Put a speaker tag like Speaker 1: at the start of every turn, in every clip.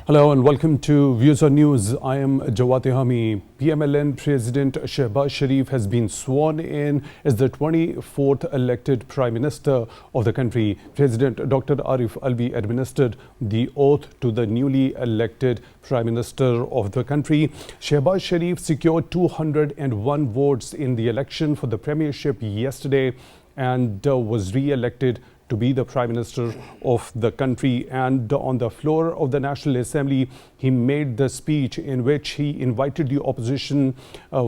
Speaker 1: Hello and welcome to Views on News. I am Jawad Tehami. PML-N President Shehbaz Sharif has been sworn in as the 24th elected Prime Minister of the country. President Dr. Arif Alvi administered the oath to the newly elected Prime Minister of the country. Shehbaz Sharif secured 201 votes in the election for the premiership yesterday and was re-elected to be the Prime Minister of the country. And on the floor of the National Assembly, he made the speech in which he invited the opposition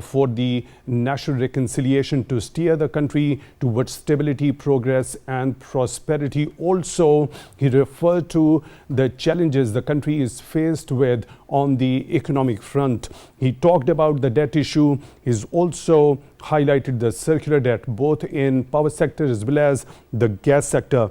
Speaker 1: for the national reconciliation to steer the country towards stability, progress and prosperity. Also, he referred to the challenges the country is faced with on the economic front. He talked about the debt issue. He's also highlighted the circular debt both in power sector as well as the gas sector.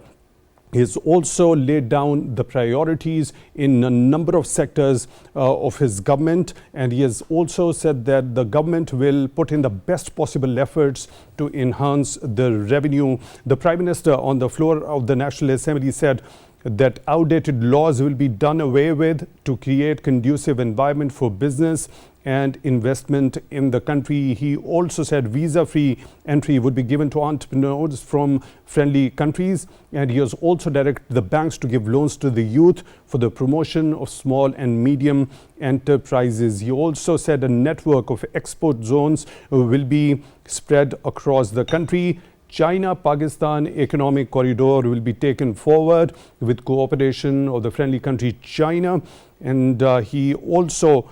Speaker 1: He's also laid down the priorities in a number of sectors of his government, and he has also said that the government will put in the best possible efforts to enhance the revenue. The Prime Minister on the floor of the National Assembly said that outdated laws will be done away with to create conducive environment for business and investment in the country. He also said visa-free entry would be given to entrepreneurs from friendly countries, and he has also directed the banks to give loans to the youth for the promotion of small and medium enterprises. He also said a network of export zones will be spread across the country. China-Pakistan economic corridor will be taken forward with cooperation of the friendly country China, and he also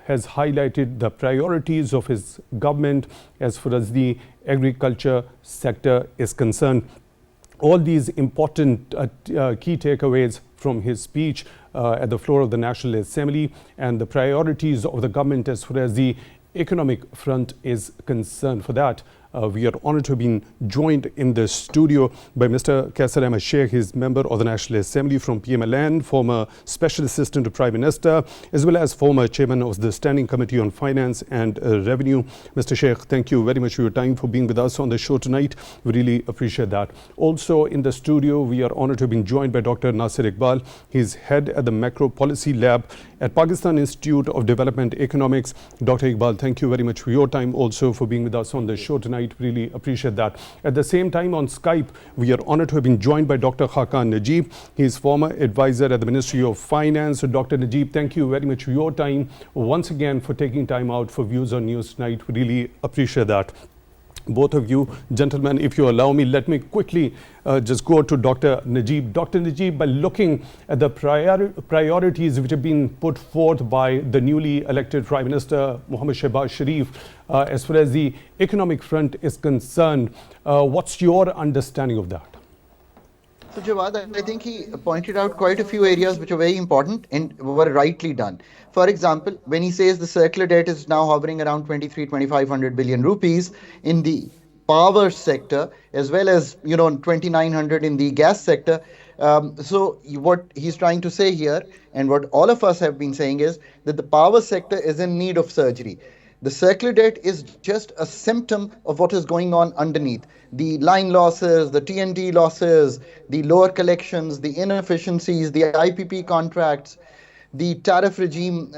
Speaker 1: has highlighted the priorities of his government as far as the agriculture sector is concerned. All these important key takeaways from his speech at the floor of the National Assembly and the priorities of the government as far as the economic front is concerned. For that, we are honored to have been joined in the studio by Mr. Ahmad Sheikh. He's member of the National Assembly from PML-N, former Special Assistant to Prime Minister, as well as former Chairman of the Standing Committee on Finance and Revenue. Mr. Sheikh, thank you very much for your time, for being with us on the show tonight. We really appreciate that. Also in the studio, we are honored to have been joined by Dr. Nasir Iqbal. He's head at the Macro Policy Lab at Pakistan Institute of Development Economics. Dr. Iqbal, thank you very much for your time, also for being with us on the show tonight. Really appreciate that. At the same time, on Skype, we are honored to have been joined by Dr. Khaqan Najeeb. He is former advisor at the Ministry of Finance. So Dr. Najeeb, thank you very much for your time once again, for taking time out for Views on News tonight. We really appreciate that. Both of you, gentlemen, if you allow me, let me quickly just go to Dr. Najeeb. Dr. Najeeb, by looking at the priorities which have been put forth by the newly elected Prime Minister, Mohammed Shehbaz Sharif, as far as the economic front is concerned, what's your understanding of that?
Speaker 2: So Jawad, I think he pointed out quite a few areas which are very important and were rightly done. For example, when he says the circular debt is now hovering around 2,500 billion rupees in the power sector, as well as 2,900 in the gas sector. So what he's trying to say here, and what all of us have been saying, is that the power sector is in need of surgery. The circular debt is just a symptom of what is going on underneath. The line losses, the T&D losses, the lower collections, the inefficiencies, the IPP contracts, the tariff regime,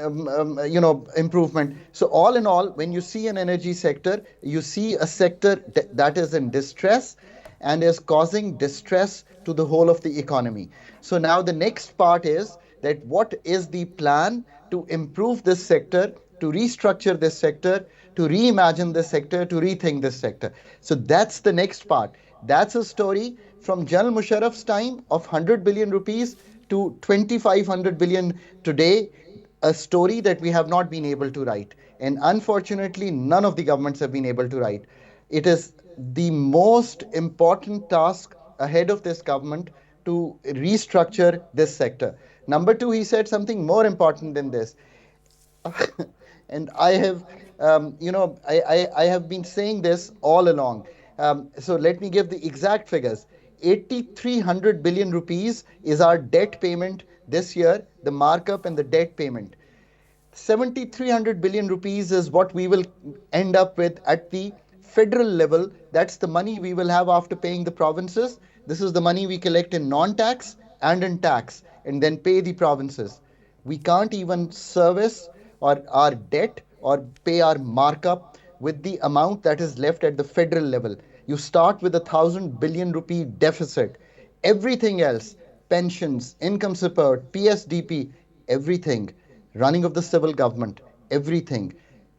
Speaker 2: improvement. So all in all, when you see an energy sector, you see a sector that is in distress and is causing distress to the whole of the economy. So now the next part is that what is the plan to improve this sector, to restructure this sector, to reimagine this sector, to rethink this sector. So that's the next part. That's a story from General Musharraf's time of 100 billion rupees to 2,500 billion today, a story that we have not been able to write. And unfortunately, none of the governments have been able to write. It is the most important task ahead of this government to restructure this sector. Number two, he said something more important than this. And I have, I have been saying this all along. So let me give the exact figures. 8,300 billion rupees is our debt payment this year, the markup and the debt payment. 7,300 billion rupees is what we will end up with at the federal level. That's the money we will have after paying the provinces. This is the money we collect in non-tax and in tax, and then pay the provinces. We can't even service or our debt or pay our markup with the amount that is left at the federal level. You start with 1,000 billion rupee deficit. Everything else, pensions, income support, PSDP, everything, running of the civil government, everything,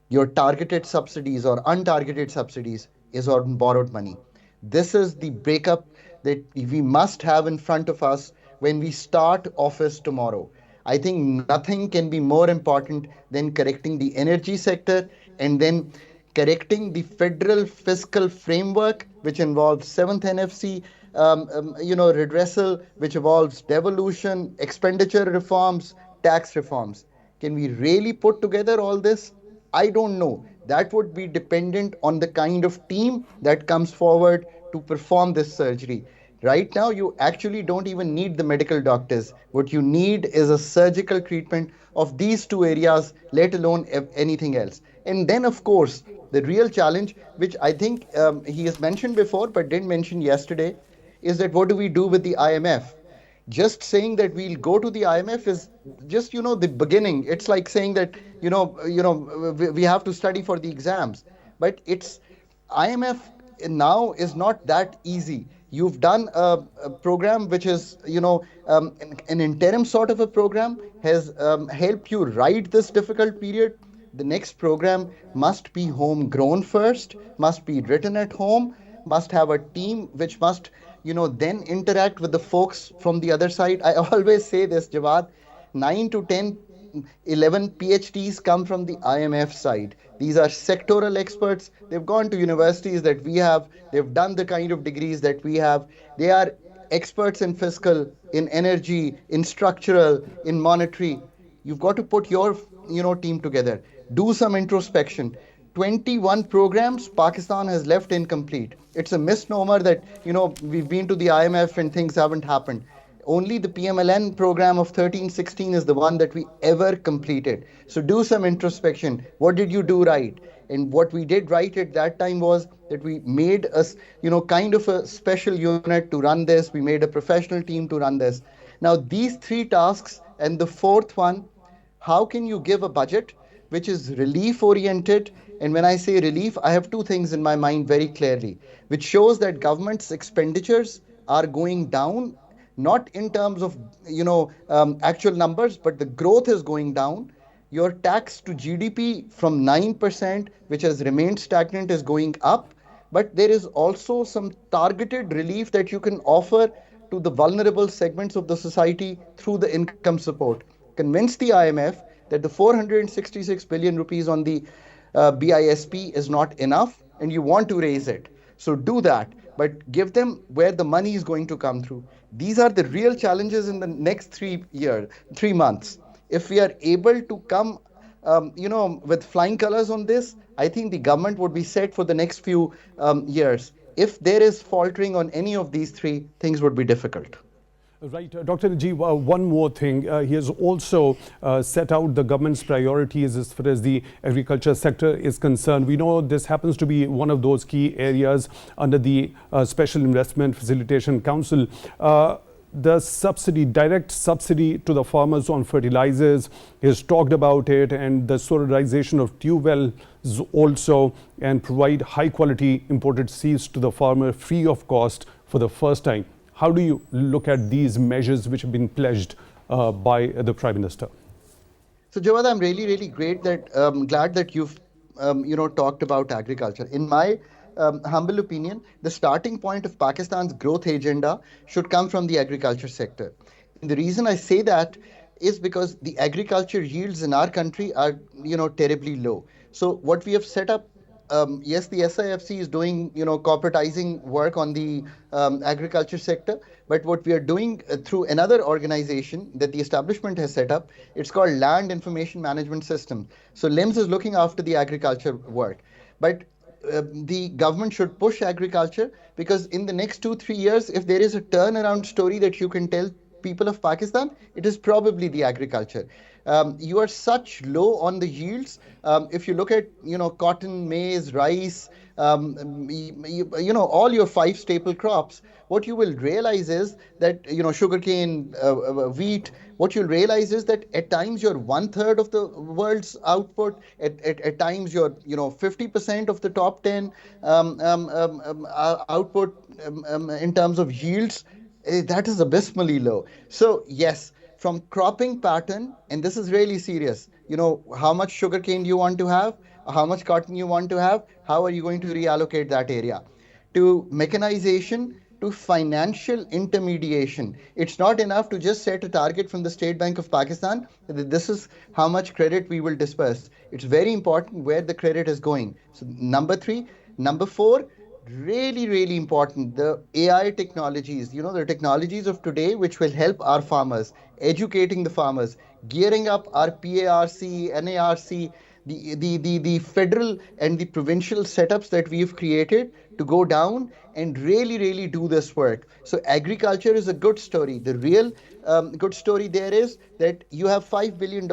Speaker 2: your targeted subsidies or untargeted subsidies is on borrowed money. This is the breakup that we must have in front of us when we start office tomorrow. I think nothing can be more important than correcting the energy sector and then correcting the federal fiscal framework, which involves seventh NFC, redressal, which involves devolution, expenditure reforms, tax reforms. Can we really put together all this? I don't know. That would be dependent on the kind of team that comes forward to perform this surgery. Right now, you actually don't even need the medical doctors. What you need is a surgical treatment of these two areas, let alone anything else. And then, of course, the real challenge, which I think he has mentioned before but didn't mention yesterday, is that what do we do with the IMF? Just saying that we'll go to the IMF is just the beginning. It's like saying that we have to study for the exams, but it's IMF now is not that easy. You've done a program which is an interim sort of a program has helped you ride this difficult period. The next program must be homegrown first, must be written at home, must have a team which must then interact with the folks from the other side. I always say this, Jawad, 9 to 10, 11 PhDs come from the IMF side. These are sectoral experts. They've gone to universities that we have. They've done the kind of degrees that we have. They are experts in fiscal, in energy, in structural, in monetary. You've got to put your team together. Do some introspection. 21 programs Pakistan has left incomplete. It's a misnomer that we've been to the IMF and things haven't happened. Only the PML-N program of 13-16 is the one that we ever completed. So do some introspection. What did you do right? And what we did right at that time was that we made kind of a special unit to run this. We made a professional team to run this. Now, these three tasks and the fourth one, how can you give a budget which is relief oriented? And when I say relief, I have two things in my mind very clearly, which shows that government's expenditures are going down, not in terms of actual numbers, but the growth is going down. Your tax to GDP from 9%, which has remained stagnant, is going up. But there is also some targeted relief that you can offer to the vulnerable segments of the society through the income support. Convince the IMF that the 466 billion rupees on the BISP is not enough and you want to raise it. So do that, but give them where the money is going to come through. These are the real challenges in the next 3 months. If we are able to come, with flying colors on this, I think the government would be set for the next few years. If there is faltering on any of these three, things would be difficult.
Speaker 1: Right. Dr. Najeeb, one more thing. He has also set out the government's priorities as far as the agriculture sector is concerned. We know this happens to be one of those key areas under the Special Investment Facilitation Council. The subsidy, direct subsidy to the farmers on fertilizers, he has talked about it, and the solarization of tube wells also, and provide high quality imported seeds to the farmer free of cost for the first time. How do you look at these measures which have been pledged by the Prime Minister?
Speaker 2: So, Jawad, I'm really, really glad that you've talked about agriculture. In my humble opinion, the starting point of Pakistan's growth agenda should come from the agriculture sector. And the reason I say that is because the agriculture yields in our country are terribly low. So what we have set up, yes, the SIFC is doing corporatizing work on the agriculture sector, but what we are doing through another organization that the establishment has set up, it's called Land Information Management System. So LIMS is looking after the agriculture work, but the government should push agriculture, because in the next 2-3 years, if there is a turnaround story that you can tell people of Pakistan, it is probably the agriculture. You are such low on the yields. If you look at, cotton, maize, rice, all your five staple crops, what you will realize is that, sugarcane, wheat, what you'll realize is that at times you're one third of the world's output, at times you're, 50% of the top 10 output in terms of yields. That is abysmally low. So, yes, from cropping pattern, and this is really serious, how much sugarcane you want to have, how much cotton you want to have, how are you going to reallocate that area? To mechanization, to financial intermediation. It's not enough to just set a target from the State Bank of Pakistan that this is how much credit we will disperse. It's very important where the credit is going. So, number three. Number four, really, really important, the AI technologies, the technologies of today, which will help our farmers, educating the farmers, gearing up our PARC, NARC, the federal and the provincial setups that we've created to go down and really, really do this work. So agriculture is a good story. The real good story there is that you have $5 billion,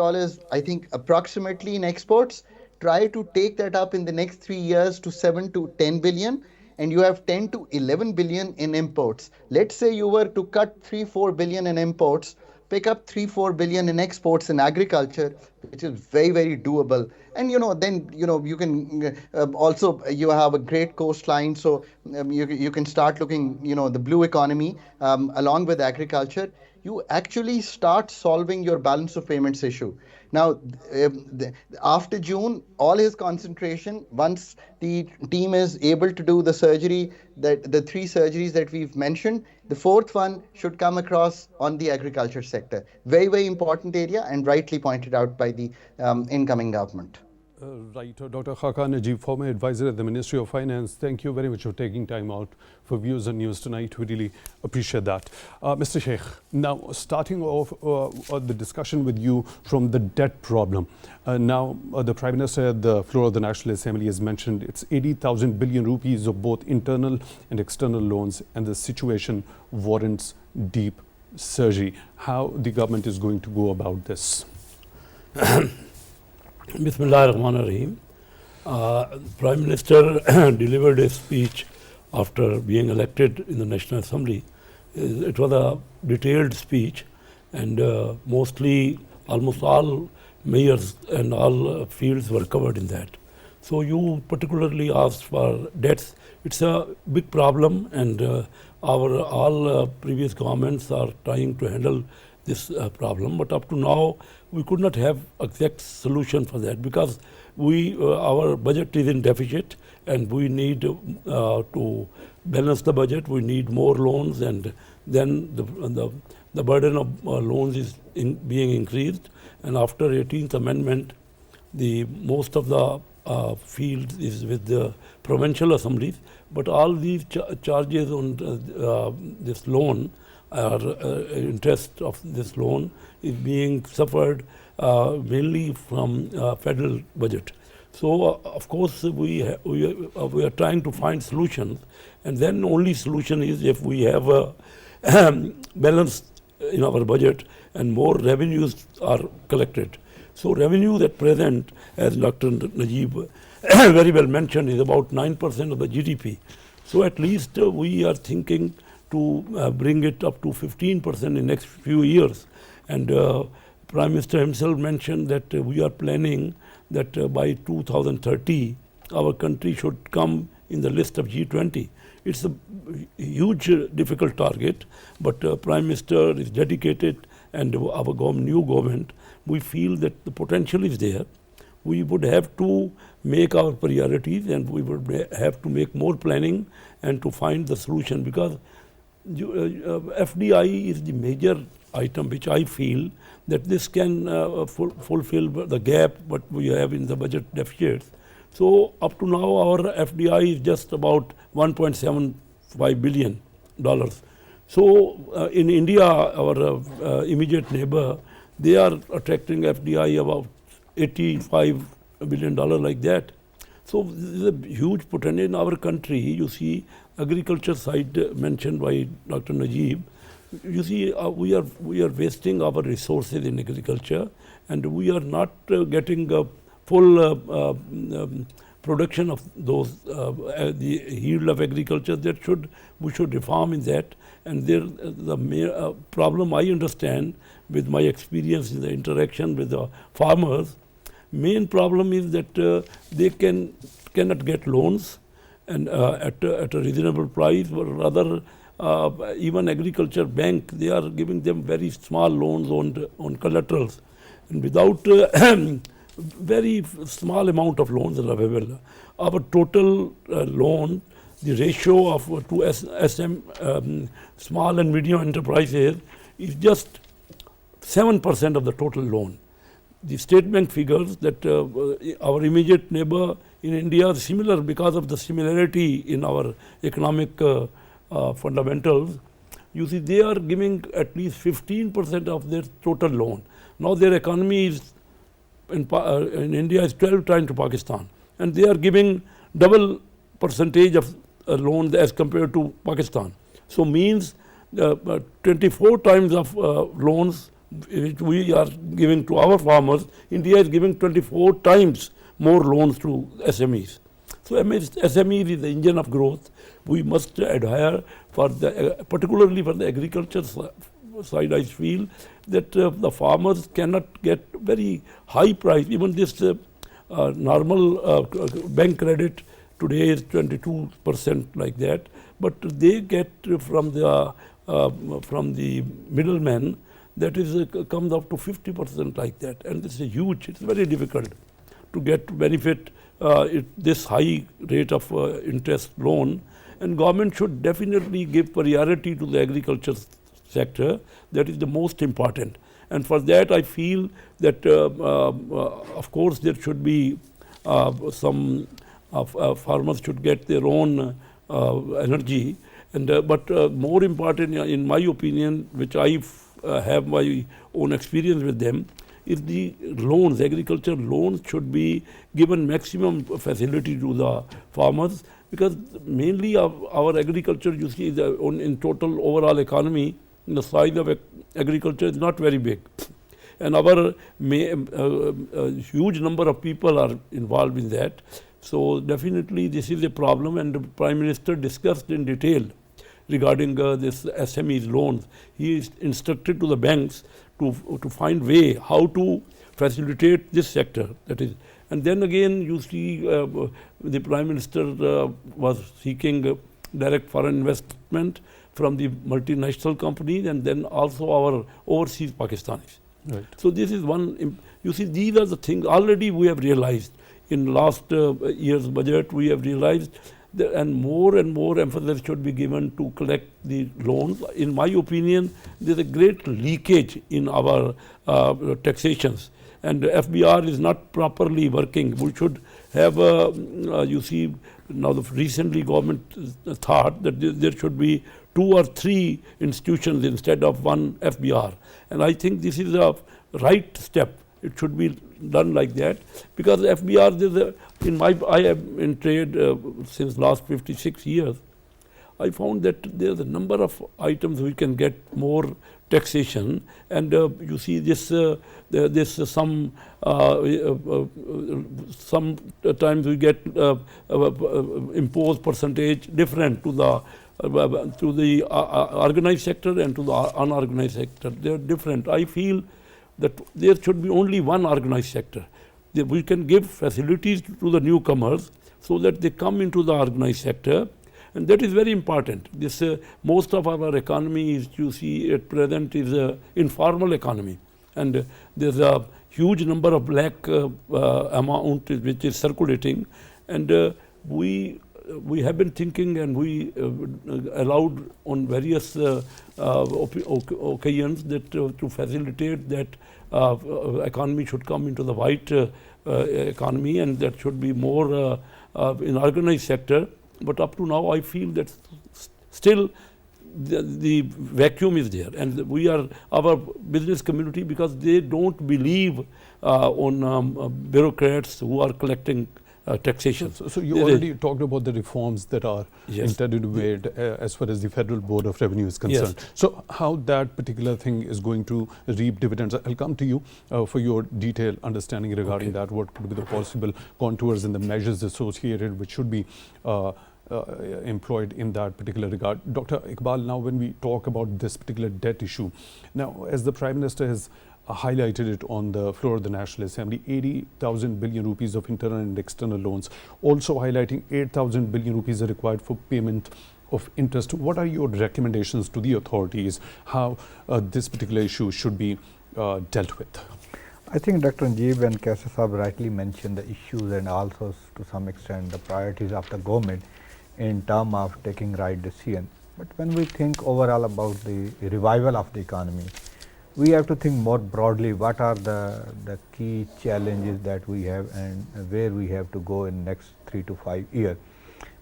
Speaker 2: I think, approximately in exports. Try to take that up in the next 3 years to 7 to 10 billion, and you have 10 to 11 billion in imports. Let's say you were to cut 3-4 billion in imports, pick up 3-4 billion in exports in agriculture, which is very, very doable. And then you can also, you have a great coastline, so you can start looking, the blue economy along with agriculture. You actually start solving your balance of payments issue. Now, after June, all his concentration, once the team is able to do the surgery, that the three surgeries that we've mentioned, the fourth one should come across on the agriculture sector. Very, very important area, and rightly pointed out by the incoming government.
Speaker 1: Right. Dr. Khaqan Najeeb, former advisor at the Ministry of Finance, thank you very much for taking time out for Views on News tonight. We really appreciate that. Mr. Sheikh, now starting off the discussion with you from the debt problem. Now, the Prime Minister at the floor of the National Assembly has mentioned it's 80,000 billion rupees of both internal and external loans, and the situation warrants deep surgery. How the government is going to go about this?
Speaker 3: Bismillah ar-Rahman ar-Rahim. Prime Minister delivered a speech after being elected in the National Assembly. It was a detailed speech, and mostly almost all mayors and all fields were covered in that. So you particularly asked for debts. It's a big problem, and all previous governments are trying to handle this problem, but up to now we could not have exact solution for that, because our budget is in deficit, and we need to balance the budget. We need more loans, and then the burden of loans is being increased. And after 18th Amendment, most of the field is with the provincial assemblies, but all these charges on this loan, interest of this loan is being suffered mainly from federal budget. So of course we are trying to find solutions, and then only solution is if we have a balance in our budget and more revenues are collected. So revenues at present, as Dr. Najeeb very well mentioned, is about 9% of the GDP. So at least we are thinking to bring it up to 15% in the next few years. And Prime Minister himself mentioned that we are planning that by 2030, our country should come in the list of G20. It's a huge, difficult target, but Prime Minister is dedicated, and our new government, we feel that the potential is there. We would have to make our priorities, and we would have to make more planning and to find the solution, because FDI is the major item which I feel that this can fulfill the gap what we have in the budget deficits. So up to now our FDI is just about $1.75 billion. So in India, our immediate neighbor, they are attracting FDI about $85 billion like that. So this is a huge potential in our country. You see, agriculture side mentioned by Dr. Najeeb. You see, we are wasting our resources in agriculture, and we are not getting a full production of those the yield of agriculture. We should reform in that. And the problem I understand with my experience in the interaction with the farmers, main problem is that they cannot get loans and at a reasonable price, or rather even agriculture bank, they are giving them very small loans on collaterals, and without very small amount of loans are available. Our total loan, the ratio of to small and medium enterprises is just 7% of the total loan. The State Bank figures that our immediate neighbor in India is similar because of the similarity in our economic fundamentals. You see, they are giving at least 15% of their total loan. Now their economy is in India is 12 times to Pakistan, and they are giving double percentage of loans as compared to Pakistan. So means 24 times of loans which we are giving to our farmers, India is giving 24 times more loans to SMEs. So SMEs is the engine of growth. We must adhere for particularly for the agriculture side. I feel that the farmers cannot get very high price. Even this normal bank credit today is 22% like that, but they get from the middlemen, that is comes up to 50% like that, and this is huge. It's very difficult to get benefit this high rate of interest loan, and government should definitely give priority to the agriculture sector. That is the most important, and for that I feel that of course there should be some farmers should get their own energy, and but more important in my opinion, which I have my own experience with them, is the loans. Agriculture loans should be given maximum facility to the farmers, because mainly our agriculture, you see, in total overall economy, the size of agriculture is not very big, and our huge number of people are involved in that. So definitely this is a problem, and the Prime Minister discussed in detail regarding this SMEs loans. He is instructed to the banks to find way how to facilitate this sector. That is, and then again you see the Prime Minister was seeking direct foreign investment from the multinational companies, and then also our overseas Pakistanis.
Speaker 1: Right.
Speaker 3: So this is one. You see, these are the things already we have realized in last year's budget. We have realized. And more emphasis should be given to collect the loans. In my opinion, there is a great leakage in our taxations, and FBR is not properly working. We should have, you see, now recently government thought that there should be 2 or 3 institutions instead of one FBR. And I think this is a right step. It should be done like that, because FBR, I have in trade since last 56 years. I found that there is a number of items we can get more taxation, and you see this sometimes we get imposed percentage different to the organized sector and to the unorganized sector. They are different. I feel that there should be only one organized sector. We can give facilities to the newcomers so that they come into the organized sector, and that is very important. This most of our economy is, you see, at present is informal economy, and there's a huge number of black amount which is circulating, and we have been thinking, and we allowed on various occasions that to facilitate that economy should come into the white economy, and that should be more in organized sector. But up to now, I feel that still the vacuum is there, and our business community, because they don't believe on bureaucrats who are collecting taxation.
Speaker 1: So you
Speaker 3: There is-
Speaker 1: already talked about the reforms that are
Speaker 3: Yes.
Speaker 1: intended to be made as far as the Federal Board of Revenue is concerned.
Speaker 3: Yes.
Speaker 1: So how that particular thing is going to reap dividends? I'll come to you for your detailed understanding regarding
Speaker 3: Okay.
Speaker 1: that. What could be the possible contours and the measures associated which should be employed in that particular regard. Dr. Iqbal, now when we talk about this particular debt issue, now as the Prime Minister has highlighted it on the floor of the National Assembly, 80,000 billion rupees of internal and external loans, also highlighting 8,000 billion rupees are required for payment of interest. What are your recommendations to the authorities how this particular issue should be dealt with?
Speaker 4: I think Dr. Najeeb and Kaisa Saab rightly mentioned the issues and also to some extent the priorities of the government in terms of taking right decision. But when we think overall about the revival of the economy, we have to think more broadly what are the key challenges that we have and where we have to go in next 3 to 5 years.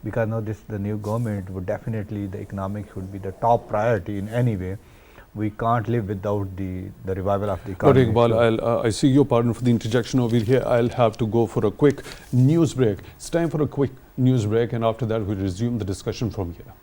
Speaker 4: Because now the new government would definitely, the economic should be the top priority in any way. We can't live without the revival of the economy.
Speaker 1: Dr. Iqbal, I see your pardon for the interjection over here. I'll have to go for a quick news break. It's time for a quick news break, and after that we'll resume the discussion from here.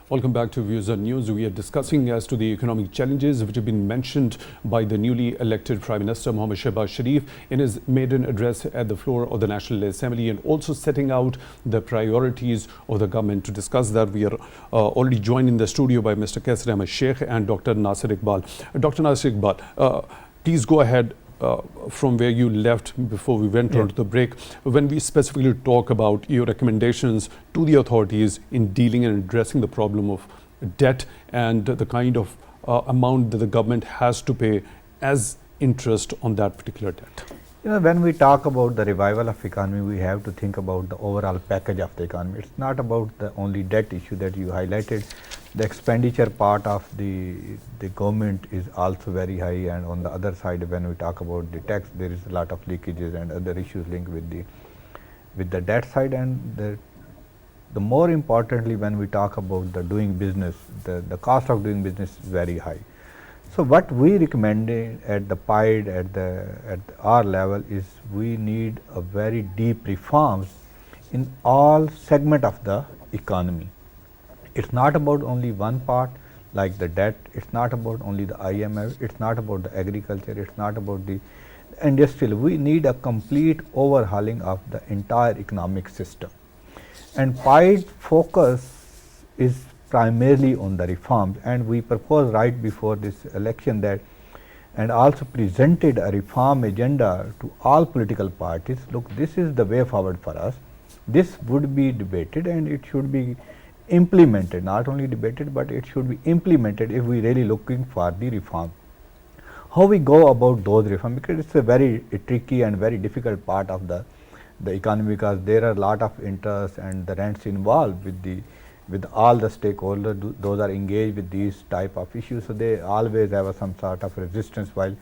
Speaker 1: Welcome back to Views on News. We are discussing as to the economic challenges which have been mentioned by the newly elected Prime Minister Mohammad Sheikh in his maiden address at the floor of the National Assembly, and also setting out the priorities of the government. To discuss that, we are already joined in the studio by Mr. Ahmad Sheikh and Dr. Nasir Iqbal. Dr. Nasir Iqbal, please go ahead from where you left before we went on to the break, when we specifically talk about your recommendations to the authorities in dealing and addressing the problem of debt and the kind of amount that the government has to pay as interest on that particular debt.
Speaker 4: You know, when we talk about the revival of economy, we have to think about the overall package of the economy. It's not about the only debt issue that you highlighted. The expenditure part of the government is also very high, and on the other side, when we talk about the tax, there is a lot of leakages and other issues linked with the debt side. And the more importantly, when we talk about the doing business, the cost of doing business is very high. So what we recommend at the PIDE, at our level, is we need a very deep reforms in all segment of the economy. It's not about only one part like the debt, it's not about only the IMF, it's not about the agriculture, it's not about the industrial. We need a complete overhauling of the entire economic system. And PIDE focus is primarily on the reforms, and we proposed right before this election that, and also presented a reform agenda to all political parties. Look, this is the way forward for us. This would be debated and it should be implemented, not only debated, but it should be implemented if we really looking for the reform. How we go about those reforms, because it's a very tricky and very difficult part of the economy, because there are a lot of interests and the rents involved with all the stakeholders. Those are engaged with these type of issues, so they always have some sort of resistance while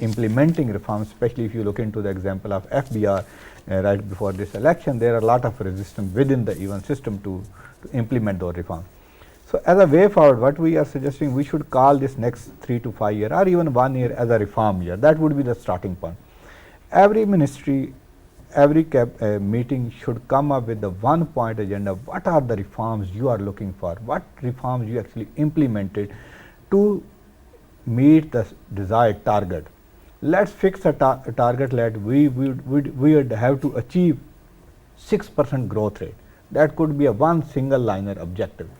Speaker 4: implementing reforms. Especially if you look into the example of FBR right before this election, there are a lot of resistance within the even system to implement those reforms. So as a way forward, what we are suggesting, we should call this next 3 to 5 years or even 1 year as a reform year. That would be the starting point. Every ministry, every meeting should come up with the 1 point agenda. What are the reforms you are looking for? What reforms you actually implemented to meet the desired target? Let's fix a target that we would have to achieve 6% growth rate. That could be a one single liner objective.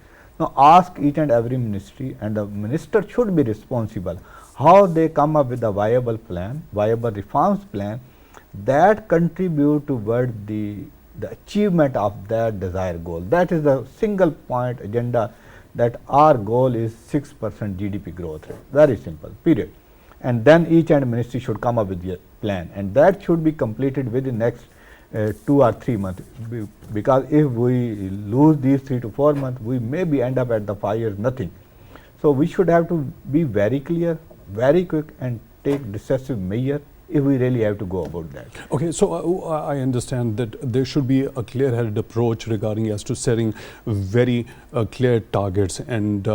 Speaker 4: Now ask each and every ministry, and the minister should be responsible how they come up with a viable plan, viable reforms plan that contribute toward the achievement of that desired goal. That is the single point agenda, that our goal is 6% GDP growth rate. Very simple, period. And then each and ministry should come up with a plan, and that should be completed within next 2 or 3 months, because if we lose these 3 to 4 months, we maybe end up at the 5 years nothing. So we should have to be very clear, very quick, and take decisive measure if we really have to go about that.
Speaker 1: Okay, so I understand that there should be a clear-headed approach regarding as to setting very clear targets and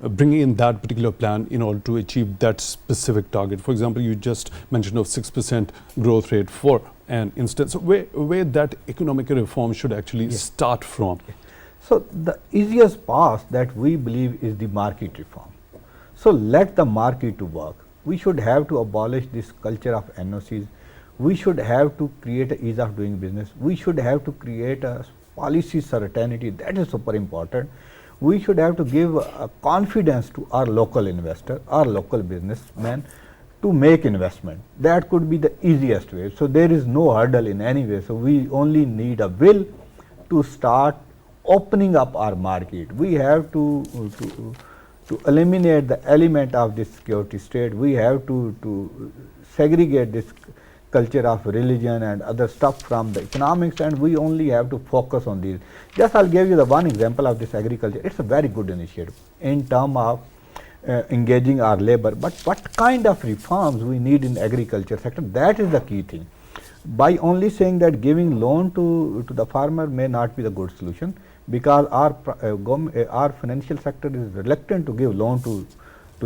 Speaker 1: bringing in that particular plan in order to achieve that specific target. For example, you just mentioned of 6% growth rate for an instance. Where that economic reform should actually start from?
Speaker 4: So the easiest path that we believe is the market reform. So let the market to work. We should have to abolish this culture of NOCs. We should have to create an ease of doing business. We should have to create a policy certainty. That is super important. We should have to give confidence to our local investor, our local businessman to make investment. That could be the easiest way. So there is no hurdle in any way. So we only need a will to start opening up our market. We have to eliminate the element of this security state. We have to segregate this culture of religion and other stuff from the economics, and we only have to focus on these. Just I'll give you the one example of this agriculture. It's a very good initiative in terms of engaging our labor, but what kind of reforms we need in agriculture sector, that is the key thing. By only saying that giving loan to the farmer may not be the good solution, because our financial sector is reluctant to give loan to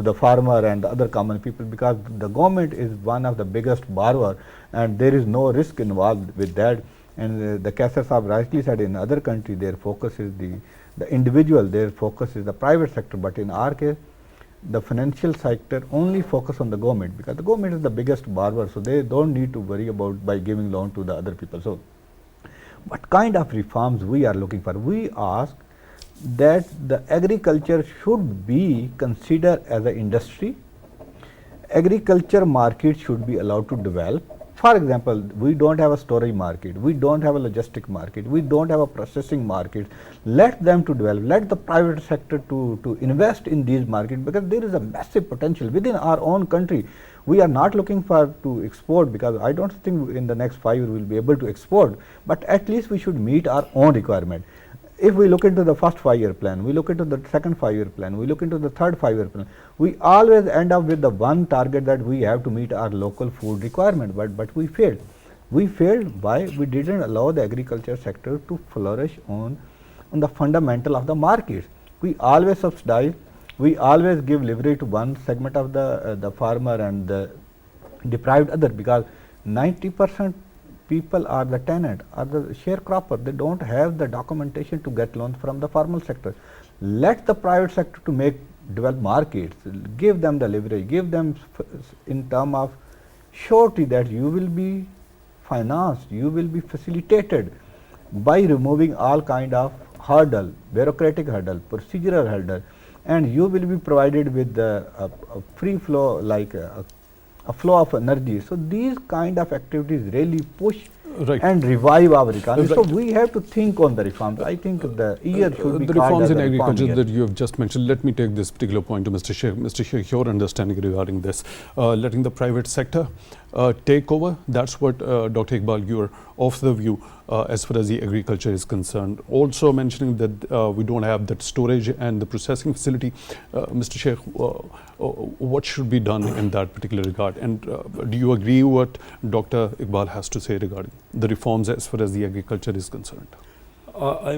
Speaker 4: the farmer and the other common people, because the government is one of the biggest borrower and there is no risk involved with that. And the Kaisar Sahab rightly said, in other countries their focus is the individual, their focus is the private sector, but in our case the financial sector only focus on the government, because the government is the biggest borrower, so they don't need to worry about by giving loan to the other people. So what kind of reforms we are looking for? We ask that the agriculture should be considered as an industry. Agriculture market should be allowed to develop. For example, we don't have a storage market, we don't have a logistic market, we don't have a processing market. Let them to develop, let the private sector to invest in these markets, because there is a massive potential within our own country. We are not looking for to export, because I don't think in the next 5 years we will be able to export, but at least we should meet our own requirement. If we look into the first 5-year plan, we look into the second 5-year plan, we look into the third 5-year plan, we always end up with the one target that we have to meet our local food requirement, but we failed. We failed by we didn't allow the agriculture sector to flourish on the fundamental of the markets. We always subsidize, we always give leverage to one segment of the farmer and the deprived other, because 90% people are the tenant or the sharecropper. They don't have the documentation to get loans from the formal sector. Let the private sector to develop markets, give them the leverage, give them in terms of surety that you will be financed, you will be facilitated by removing all kind of hurdle, bureaucratic hurdle, procedural hurdle, and you will be provided with a free flow, like a flow of energy. So these kind of activities really push and revive our economy. So we have to think on the reforms. I think the year should be
Speaker 1: the reforms in agriculture that you have just mentioned. Let me take this particular point to Mr. Sheikh. Mr. Sheikh, your understanding regarding this, letting the private sector take over. That's what Dr. Iqbal, you're of the view as far as the agriculture is concerned. Also mentioning that we don't have that storage and the processing facility. Mr. Sheikh, what should be done in that particular regard? And do you agree what Dr. Iqbal has to say regarding the reforms as far as the agriculture is concerned?
Speaker 3: I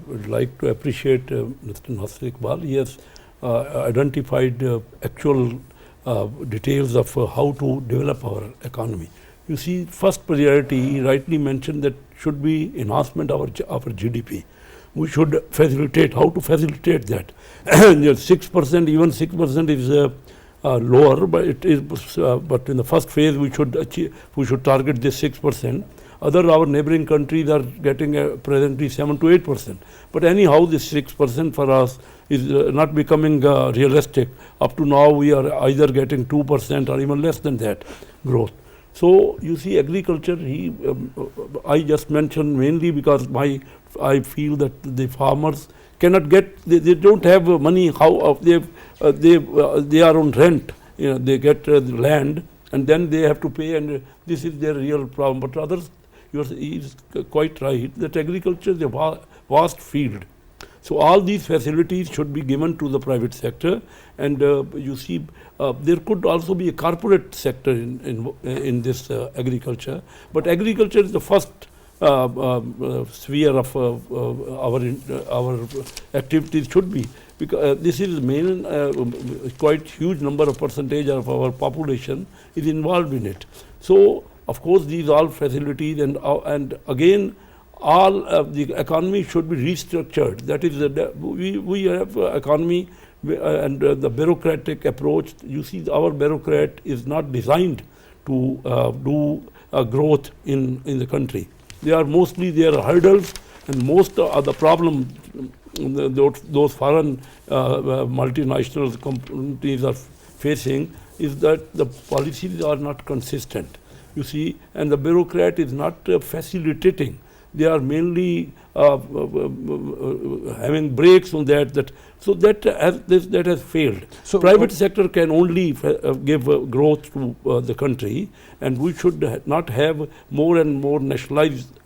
Speaker 3: would like to appreciate Mr. Nasir Iqbal. He has identified actual details of how to develop our economy. You see, first priority, he rightly mentioned that should be enhancement of our GDP. We should facilitate, how to facilitate that. 6%, even 6% is lower, but it is. But in the first phase, we should target this 6%. Our neighboring countries are getting presently 7 to 8%. But anyhow, this 6% for us is not becoming realistic. Up to now, we are either getting 2% or even less than that growth. So you see, agriculture, I just mentioned mainly because I feel that the farmers cannot get, they don't have money. How they are on rent. You know, they get the land and then they have to pay, and this is their real problem. But others, he is quite right that agriculture is a vast field. So all these facilities should be given to the private sector, and you see there could also be a corporate sector in this agriculture, but agriculture is the first sphere of our activities should be, because this is main quite huge number of percentage of our population is involved in it. So of course these all facilities, and again all the economy should be restructured. That is we have economy and the bureaucratic approach. You see, our bureaucrat is not designed to do growth in the country. They are mostly there are hurdles, and most of the problem those foreign multinational companies are facing is that the policies are not consistent. You see, and the bureaucrat is not facilitating. They are mainly having breaks on that. So that has failed. So private sector can only give growth to the country, and we should not have more and more nationalized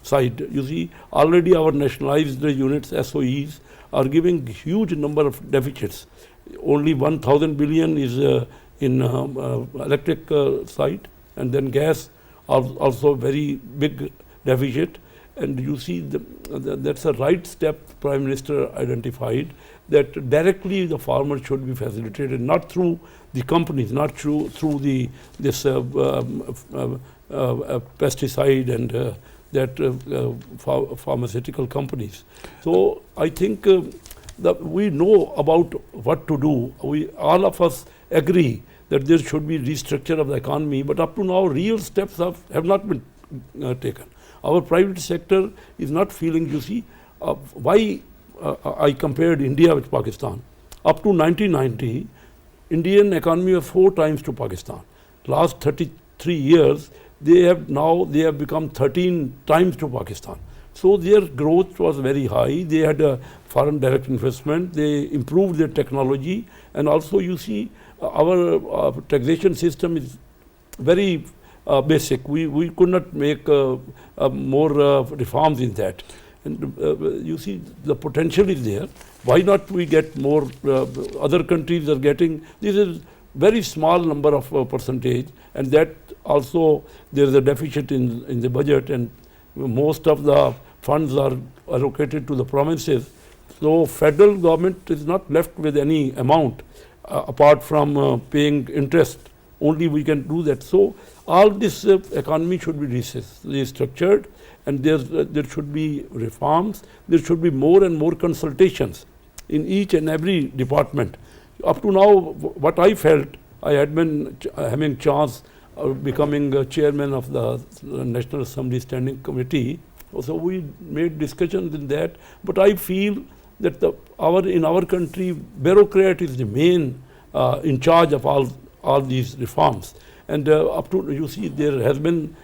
Speaker 3: side. You see, already our nationalized units, SOEs, are giving huge number of deficits. Only 1,000 billion is in electric side, and then gas also very big deficit. And you see, that's a right step Prime Minister identified, that directly the farmer should be facilitated, not through the companies, not through this pesticide and pharmaceutical companies. So I think that we know about what to do. All of us agree that there should be restructure of the economy, but up to now real steps have not been taken. Our private sector is not feeling. You see, why I compared India with Pakistan. Up to 1990, Indian economy was 4 times to Pakistan. Last 33 years, they have become 13 times to Pakistan. So their growth was very high. They had a foreign direct investment. They improved their technology, and also you see our taxation system is very basic. We could not make more reforms in that. And you see, the potential is there. Why not we get more? Other countries are getting, this is very small number of percentage, and that also there is a deficit in the budget, and most of the funds are allocated to the provinces. So federal government is not left with any amount apart from paying interest. Only we can do that. So all this economy should be restructured, and there should be reforms. There should be more and more consultations in each and every department. Up to now, what I felt, I had been having chance of becoming chairman of the National Assembly Standing Committee. So we made discussions in that. But I feel that in our country, bureaucrat is the main in charge of all these reforms. And up to, you see, there has been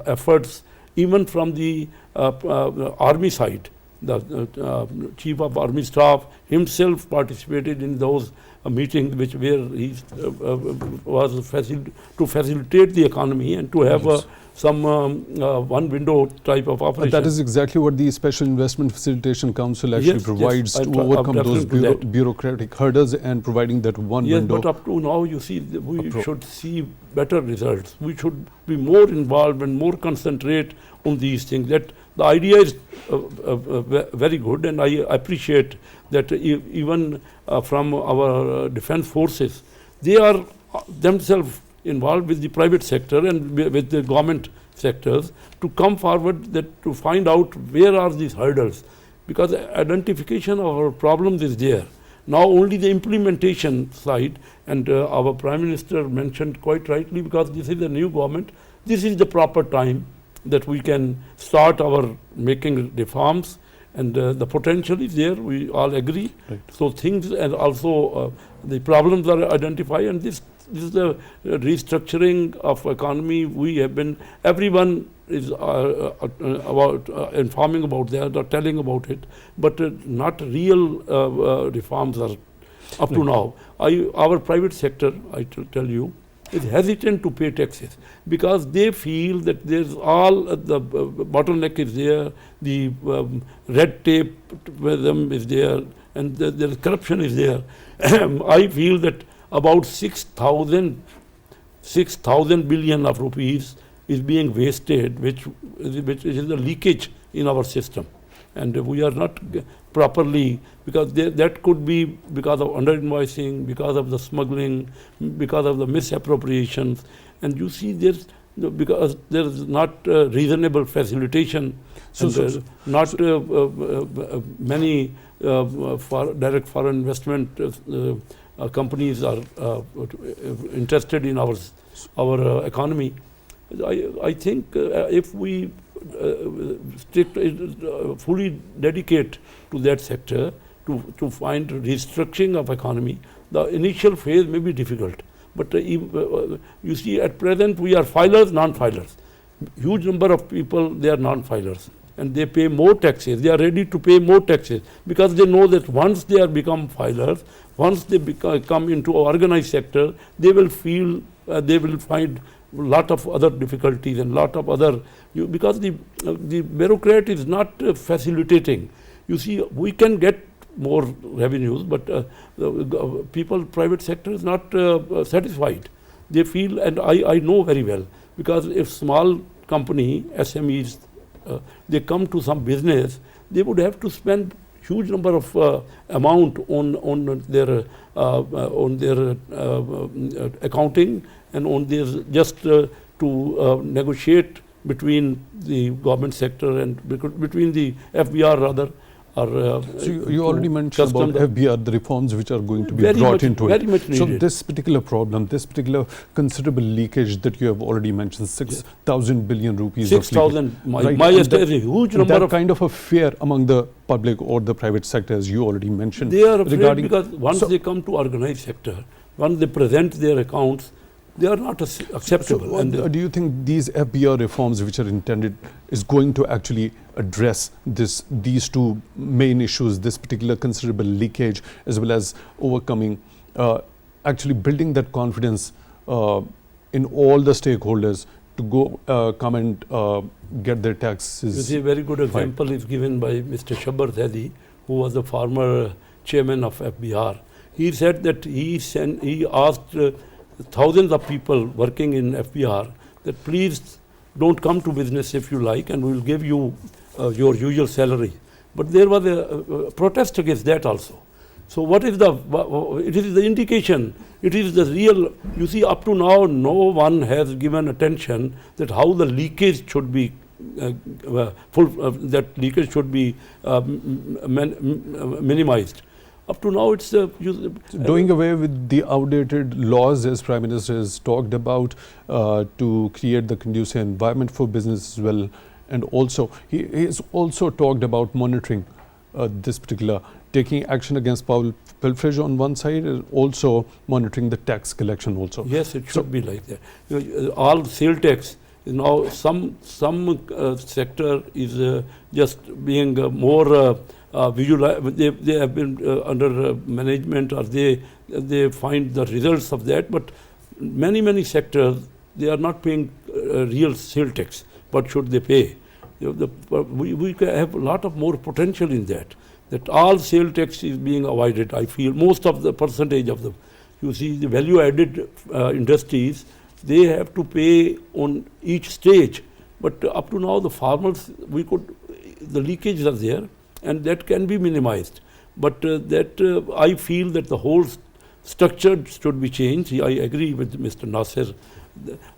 Speaker 3: efforts even from the army side. The Chief of Army Staff himself participated in those meetings where he was to facilitate the economy and to have some one window type of operation.
Speaker 1: That is exactly what the Special Investment Facilitation Council actually provides to overcome those bureaucratic hurdles and providing that one window.
Speaker 3: Yes, but up to now, you see, we should see better results. We should be more involved and more concentrate on these things. That the idea is very good, and I appreciate that even from our defense forces, they are themselves involved with the private sector and with the government sectors to come forward, that to find out where are these hurdles, because identification of our problems is there. Now only the implementation side, and our Prime Minister mentioned quite rightly, because this is a new government, this is the proper time that we can start our making reforms, and the potential is there, we all agree. Right. So things, and also the problems are identified, and this is the restructuring of economy. We have been, everyone is about informing about that or telling about it, but not real reforms are up to now. Our private sector, I tell you, is hesitant to pay taxes because they feel that there's all the bottleneck is there, the red tape with them is there, and the corruption is there. I feel that about 6,000 billion of rupees is being wasted, which is a leakage in our system, and we are not properly, because that could be because of underinvoicing, because of the smuggling, because of the misappropriations, and you see because there is not reasonable facilitation, not many direct foreign investment companies are interested in our economy. I think if we fully dedicate to that sector to find restructuring of economy, the initial phase may be difficult. But you see, at present we are filers, non-filers. Huge number of people, they are non-filers, and they pay more taxes. They are ready to pay more taxes because they know that once they are become filers, once they come into organized sector, they will feel they will find lot of other difficulties and lot of other, because the bureaucrat is not facilitating. You see, we can get more revenues, but people, private sector is not satisfied. They feel, and I know very well, because if small company, SMEs, they come to some business, they would have to spend huge number of amount on their accounting and on their just to negotiate between the government sector and between the FBR rather.
Speaker 1: So you already mentioned about FBR, the reforms which are going to be brought into it.
Speaker 3: Very much needed.
Speaker 1: So this particular problem, this particular considerable leakage that you have already mentioned, 6,000 billion rupees.
Speaker 3: 6,000. My estimate is a huge number
Speaker 1: that
Speaker 3: of
Speaker 1: kind of a fear among the public or the private sector, as you already mentioned.
Speaker 3: They are afraid because once they come to organized sector, once they present their accounts, they are not acceptable.
Speaker 1: So, do you think these FBR reforms which are intended is going to actually address these two main issues, this particular considerable leakage, as well as overcoming, actually building that confidence in all the stakeholders to go come and get their taxes?
Speaker 3: You see, a very good example is given by Mr. Shabbar Zaidi, who was the former chairman of FBR. He said that he asked thousands of people working in FBR that please don't come to business if you like, and we will give you your usual salary. But there was a protest against that also. So what is it is the indication, it is the real, you see, up to now no one has given attention that how the leakage should be that leakage should be minimized. Up to now, it's
Speaker 1: doing away with the outdated laws, as Prime Minister has talked about, to create the conducive environment for business as well. And also, he has also talked about monitoring this particular, taking action against pilferage on one side, and also monitoring the tax collection also.
Speaker 3: Yes, it should be like that. All sale tax, now some sector is just being more they have been under management, or they find the results of that, but many sectors, they are not paying real sale tax. What should they pay? We have a lot of more potential in that all sale tax is being avoided. I feel most of the percentage of them, you see, the value added industries, they have to pay on each stage, but up to now the farmers, the leakages are there, and that can be minimized. But I feel that the whole structure should be changed. I agree with Mr. Nasir.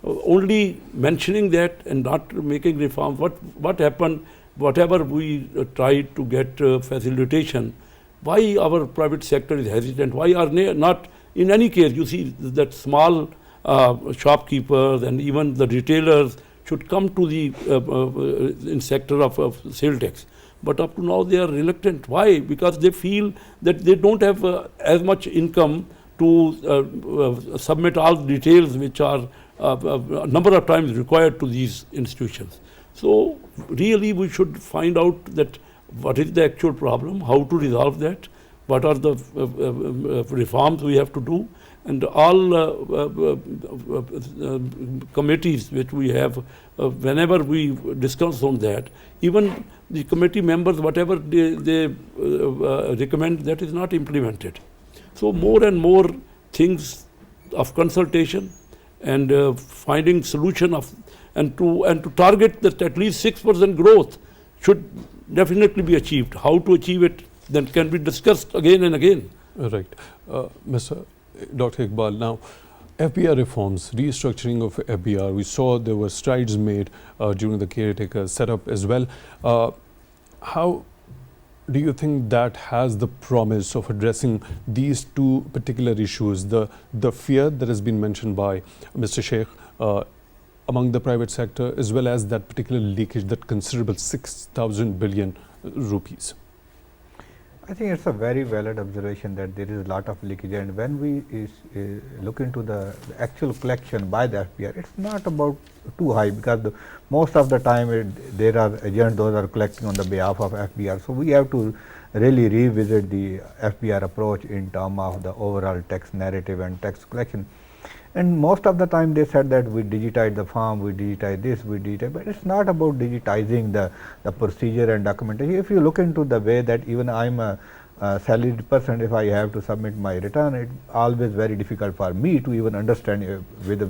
Speaker 3: Only mentioning that and not making reform, what happened, whatever we tried to get facilitation, why our private sector is hesitant, why are they not, in any case, you see that small shopkeepers and even the retailers should come to the in sector of sale tax. But up to now they are reluctant. Why? Because they feel that they don't have as much income to submit all the details which are a number of times required to these institutions. So really we should find out that what is the actual problem, how to resolve that, what are the reforms we have to do, and all committees which we have, whenever we discuss on that, even the committee members, whatever they recommend, that is not implemented. So more and more things of consultation and finding solution of and to target that at least 6% growth should definitely be achieved. How to achieve it then can be discussed again and again.
Speaker 1: Right. Dr. Iqbal, now FBR reforms, restructuring of FBR, we saw there were strides made during the caretaker setup as well. How do you think that has the promise of addressing these two particular issues, the fear that has been mentioned by Mr. Sheikh among the private sector, as well as that particular leakage, that considerable 6,000 billion rupees?
Speaker 4: I think it's a very valid observation that there is a lot of leakage, and when we look into the actual collection by the FBR, it's not about too high, because most of the time there are agents, those are collecting on the behalf of FBR. So we have to really revisit the FBR approach in terms of the overall tax narrative and tax collection. And most of the time they said that we digitize the form, we digitize this, we digitize, but it's not about digitizing the procedure and documentation. If you look into the way that even I'm a salaried person, if I have to submit my return, it's always very difficult for me to even understand with a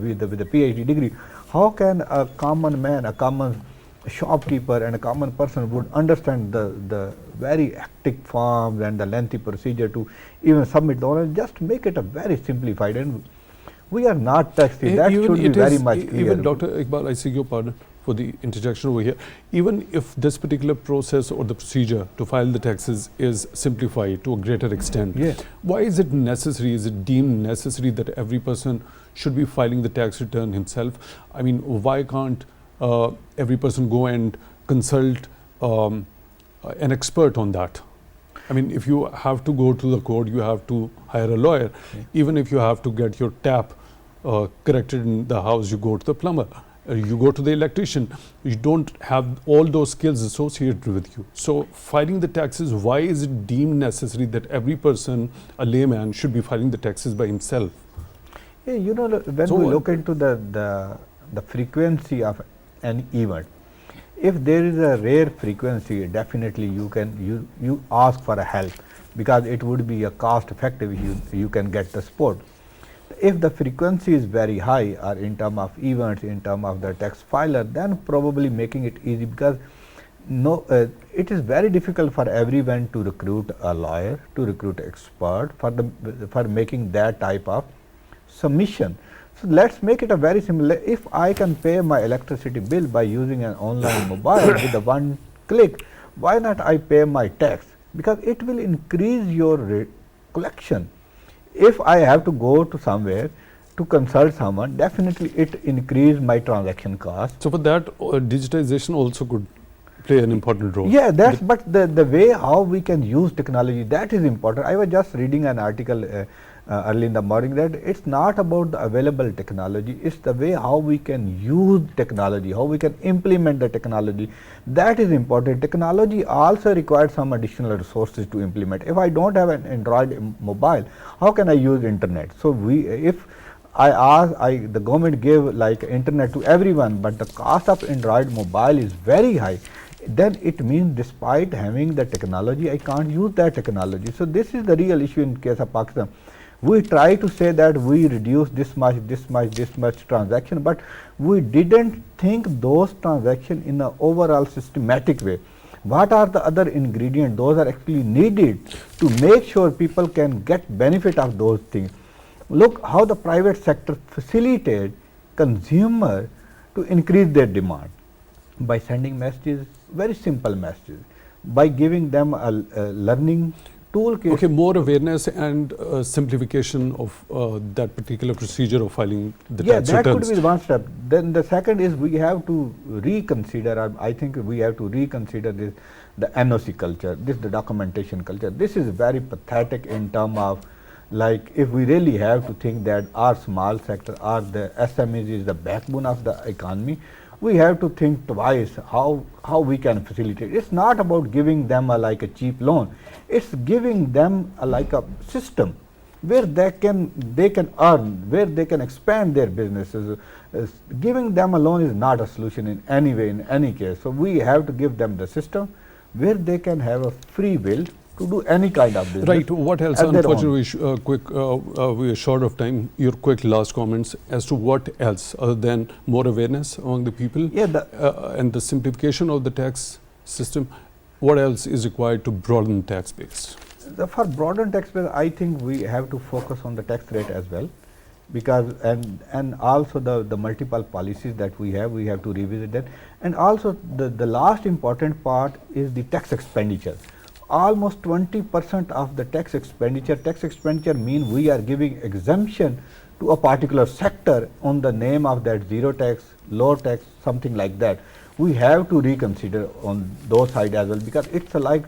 Speaker 4: PhD degree, how can a common man, a common shopkeeper and a common person would understand the very hectic forms and the lengthy procedure to even submit the order. Just make it a very simplified, and we are not taxi. That should be very much clear.
Speaker 1: Even Dr. Iqbal, I seek your pardon for the interjection over here. Even if this particular process or the procedure to file the taxes is simplified to a greater extent, why is it necessary, is it deemed necessary that every person should be filing the tax return himself? I mean, why can't every person go and consult an expert on that? I mean, if you have to go to the court, you have to hire a lawyer. Even if you have to get your tap corrected in the house, you go to the plumber, you go to the electrician. You don't have all those skills associated with you. So filing the taxes, why is it deemed necessary that every person, a layman, should be filing the taxes by himself?
Speaker 4: Yeah, you know, when we look into the frequency of an event, if there is a rare frequency, definitely you ask for a help, because it would be a cost effective, you can get the support. If the frequency is very high, or in terms of events, in terms of the tax filer, then probably making it easy, because it is very difficult for everyone to recruit a lawyer, to recruit an expert for making that type of submission. So let's make it a very similar. If I can pay my electricity bill by using an online mobile with a one click, why not I pay my tax? Because it will increase your collection. If I have to go to somewhere to consult someone, definitely it increase my transaction cost.
Speaker 1: So for that, digitization also could play an important role.
Speaker 4: Yeah, but the way how we can use technology, that is important. I was just reading an article early in the morning that it's not about the available technology, it's the way how we can use technology, how we can implement the technology. That is important. Technology also requires some additional resources to implement. If I don't have an Android mobile, how can I use internet? So if the government gave like internet to everyone, but the cost of Android mobile is very high, then it means despite having the technology, I can't use that technology. So this is the real issue in case of Pakistan. We try to say that we reduce this much transaction, but we didn't think those transactions in an overall systematic way. What are the other ingredients? Those are actually needed to make sure people can get benefit of those things. Look how the private sector facilitated consumer to increase their demand by sending messages, very simple messages, by giving them a learning toolkit.
Speaker 1: Okay, more awareness and simplification of that particular procedure of filing the tax returns.
Speaker 4: Yeah, that could be one step. Then the second is we have to reconsider, I think we have to reconsider the NOC culture, the documentation culture. This is very pathetic in terms of, like, if we really have to think that our small sector, or the SMEs is the backbone of the economy, we have to think twice how we can facilitate. It's not about giving them like a cheap loan. It's giving them like a system where they can earn, where they can expand their businesses. Giving them a loan is not a solution in any way, in any case. So we have to give them the system where they can have a free will to do any kind of business.
Speaker 1: Right. What else?
Speaker 4: at their own.
Speaker 1: Unfortunately, we are short of time. Your quick last comments as to what else other than more awareness among the people, and the simplification of the tax system. What else is required to broaden tax base?
Speaker 4: For broaden tax base, I think we have to focus on the tax rate as well, because and also the multiple policies that we have to revisit that. And also the last important part is the tax expenditure. Almost 20% of the tax expenditure mean we are giving exemption to a particular sector on the name of that zero tax, low tax, something like that. We have to reconsider on those side as well, because it's like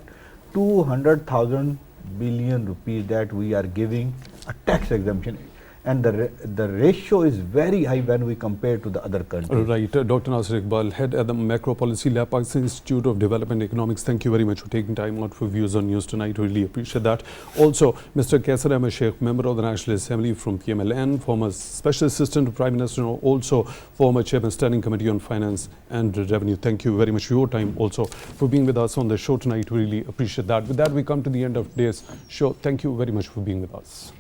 Speaker 4: 200,000 billion rupees that we are giving a tax exemption, and the ratio is very high when we compare to the other countries.
Speaker 1: Right. Dr. Nasir Iqbal, head at the Macro Policy Lab, Pakistan Institute of Development Economics. Thank you very much for taking time out for views on news tonight. Really appreciate that. Also, Mr. Ahmad Sheikh, member of the National Assembly from PML-N, former Special Assistant to Prime Minister, also former Chairman Standing Committee on Finance and Revenue. Thank you very much for your time, also for being with us on the show tonight. Really appreciate that. With that, we come to the end of today's show. Thank you very much for being with us.